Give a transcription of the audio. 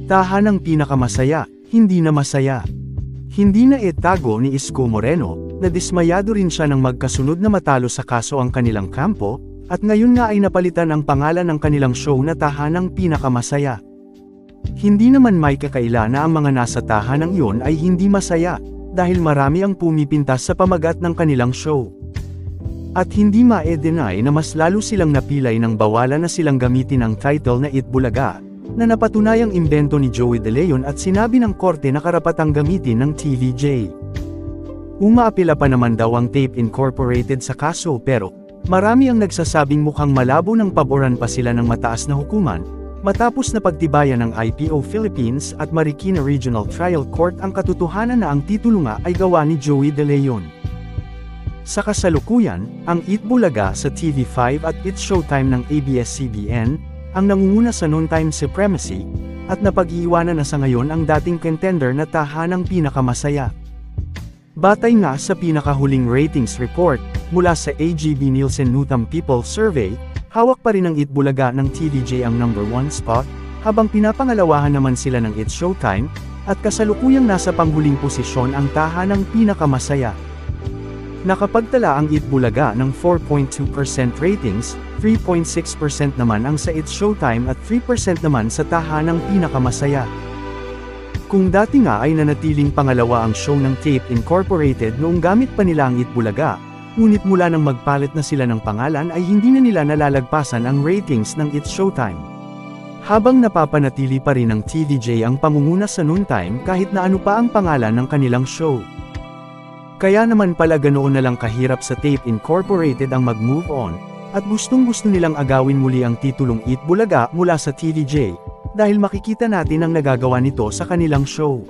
Tahanang pinakamasaya, hindi na masaya. Hindi na itago ni Isko Moreno, na dismayado rin siya nang magkasunod na matalo sa kaso ang kanilang kampo, at ngayon nga ay napalitan ang pangalan ng kanilang show na Tahanang Pinakamasaya. Hindi naman may kakaila na ang mga nasa tahanang iyon ay hindi masaya, dahil marami ang pumipintas sa pamagat ng kanilang show. At hindi ma-deny na mas lalo silang napilay ng bawalan na silang gamitin ang title na Itbulaga, na napatunayang imbento ni Joey De Leon at sinabi ng korte na karapatang gamitin ng TVJ. Umaapila pa naman daw ang Tape Incorporated sa kaso pero, marami ang nagsasabing mukhang malabo ng paboran pa sila ng mataas na hukuman, matapos na pagtibayan ng IPO Philippines at Marikina Regional Trial Court ang katotohanan na ang titulo nga ay gawa ni Joey De Leon. Sa kasalukuyan, ang Itbulaga sa TV5 at It's Showtime ng ABS-CBN, ang nangunguna sa noontime supremacy, at napag-iiwanan na sa ngayon ang dating contender na Tahanang Pinakamasaya. Batay nga sa pinakahuling ratings report, mula sa AGB Nielsen Nutam People Survey, hawak pa rin ang Itbulaga ng TVJ ang number 1 spot, habang pinapangalawahan naman sila ng It's Showtime, at kasalukuyang nasa panghuling posisyon ang Tahanang Pinakamasaya. Nakapagtala ang Itbulaga ng 4.2% ratings, 3.6% naman ang sa It's Showtime at 3% naman sa Tahanang Pinakamasaya. Kung dati nga ay nanatiling pangalawa ang show ng Tape Incorporated noong gamit pa nila ang Itbulaga, ngunit mula nang magpalit na sila ng pangalan ay hindi na nila nalalagpasan ang ratings ng It's Showtime. Habang napapanatili pa rin ng TVJ ang pangunguna sa noontime kahit na ano pa ang pangalan ng kanilang show. Kaya naman pala ganoon na lang kahirap sa Tape Incorporated ang mag-move on, at gustong-gusto nilang agawin muli ang titulong Itbulaga mula sa TVJ, dahil makikita natin ang nagagawa nito sa kanilang show.